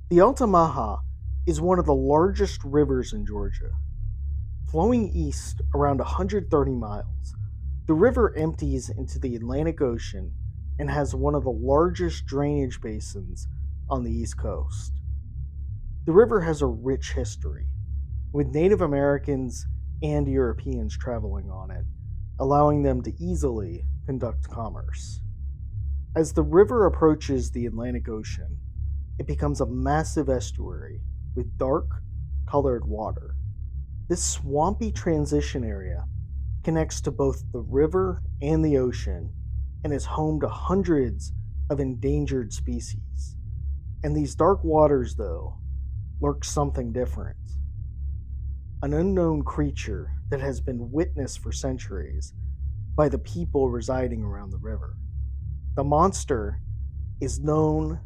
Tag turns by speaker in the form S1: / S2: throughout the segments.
S1: The Altamaha is one of the largest rivers in Georgia. Flowing east around 130 miles, the river empties into the Atlantic Ocean and has one of the largest drainage basins on the East Coast. The river has a rich history, with Native Americans and Europeans traveling on it, allowing them to easily conduct commerce. As the river approaches the Atlantic Ocean, it becomes a massive estuary with dark, colored water. This swampy transition area connects to both the river and the ocean and is home to hundreds of endangered species. And these dark waters, though, lurk something different. An unknown creature that has been witnessed for centuries by the people residing around the river. The monster is known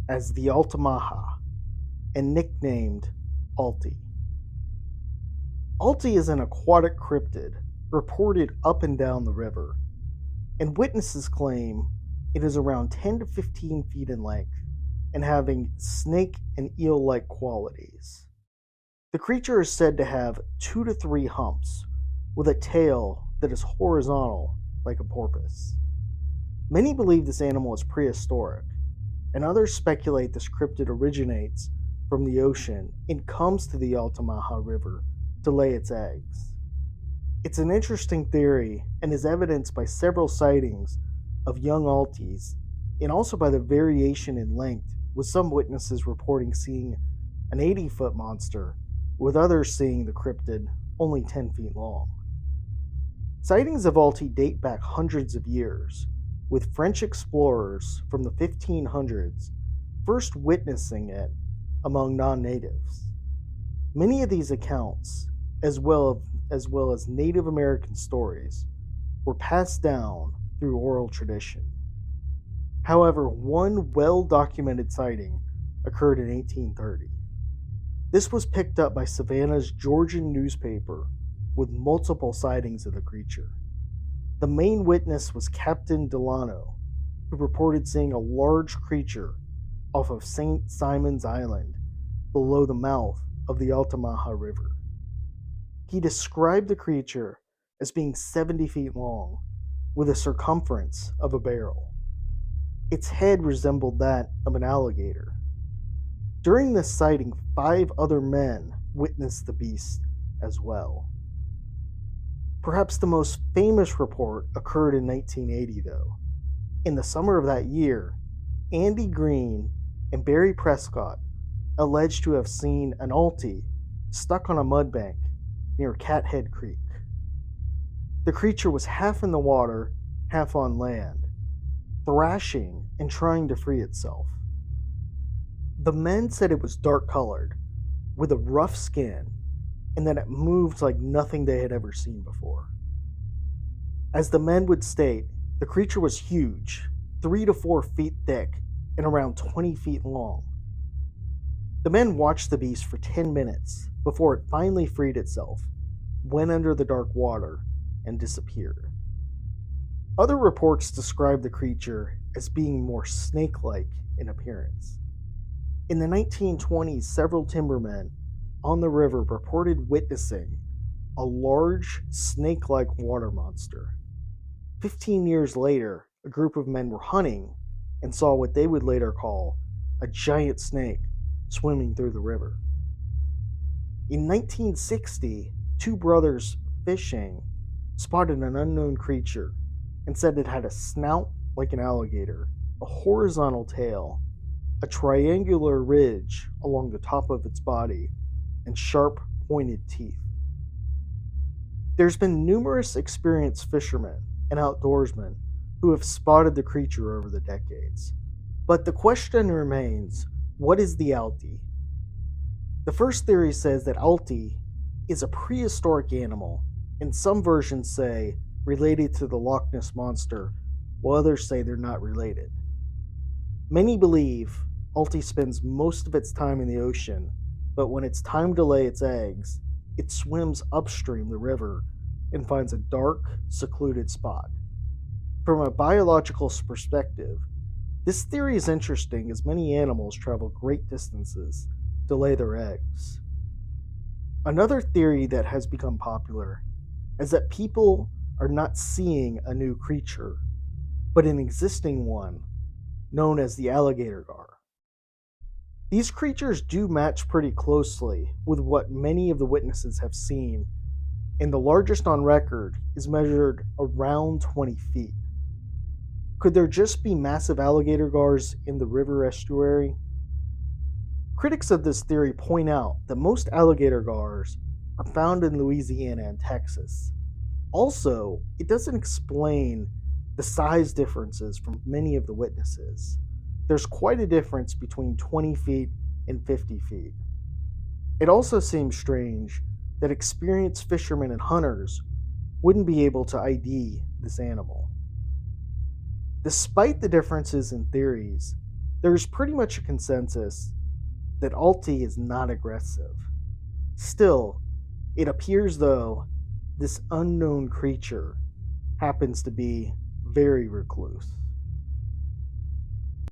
S1: as the Altamaha and nicknamed Altie. Altie is an aquatic cryptid reported up and down the river, and witnesses claim it is around 10 to 15 feet in length and having snake and eel like qualities. The creature is said to have 2 to 3 humps with a tail that is horizontal like a porpoise. Many believe this animal is prehistoric, and others speculate this cryptid originates from the ocean and comes to the Altamaha River to lay its eggs. It's an interesting theory and is evidenced by several sightings of young Alties and also by the variation in length, with some witnesses reporting seeing an 80-foot monster, with others seeing the cryptid only 10 feet long. Sightings of Altie date back hundreds of years, with French explorers from the 1500s first witnessing it among non-natives. Many of these accounts, as well as Native American stories, were passed down through oral tradition. However, one well-documented sighting occurred in 1830. This was picked up by Savannah's Georgian newspaper with multiple sightings of the creature. The main witness was Captain Delano, who reported seeing a large creature off of St. Simon's Island below the mouth of the Altamaha River. He described the creature as being 70 feet long, with a circumference of a barrel. Its head resembled that of an alligator. During this sighting, 5 other men witnessed the beast as well. Perhaps the most famous report occurred in 1980, though. In the summer of that year, Andy Green and Barry Prescott alleged to have seen an Altie stuck on a mud bank near Cathead Creek. The creature was half in the water, half on land, thrashing and trying to free itself. The men said it was dark colored, with a rough skin, and that it moved like nothing they had ever seen before. As the men would state, the creature was huge, 3 to 4 feet thick, and around 20 feet long. The men watched the beast for 10 minutes before it finally freed itself, went under the dark water, and disappeared. Other reports describe the creature as being more snake-like in appearance. In the 1920s, several timbermen on the river reported witnessing a large snake-like water monster. 15 years later, a group of men were hunting and saw what they would later call a giant snake swimming through the river. In 1960, 2 brothers fishing spotted an unknown creature and said it had a snout like an alligator, a horizontal tail, a triangular ridge along the top of its body, and sharp, pointed teeth. There's been numerous experienced fishermen and outdoorsmen who have spotted the creature over the decades. But the question remains, what is the Altie? The first theory says that Altie is a prehistoric animal, and some versions say related to the Loch Ness Monster, while others say they're not related. Many believe Altie spends most of its time in the ocean, but when it's time to lay its eggs, it swims upstream the river and finds a dark, secluded spot. From a biological perspective, This theory is interesting as many animals travel great distances to lay their eggs. Another theory that has become popular is that people are not seeing a new creature, but an existing one known as the alligator gar. These creatures do match pretty closely with what many of the witnesses have seen, and the largest on record is measured around 20 feet. Could there just be massive alligator gars in the river estuary? Critics of this theory point out that most alligator gars are found in Louisiana and Texas. Also, it doesn't explain the size differences from many of the witnesses. There's quite a difference between 20 feet and 50 feet. It also seems strange that experienced fishermen and hunters wouldn't be able to ID this animal. Despite the differences in theories, there is pretty much a consensus that Altie is not aggressive. Still, it appears though this unknown creature happens to be very recluse.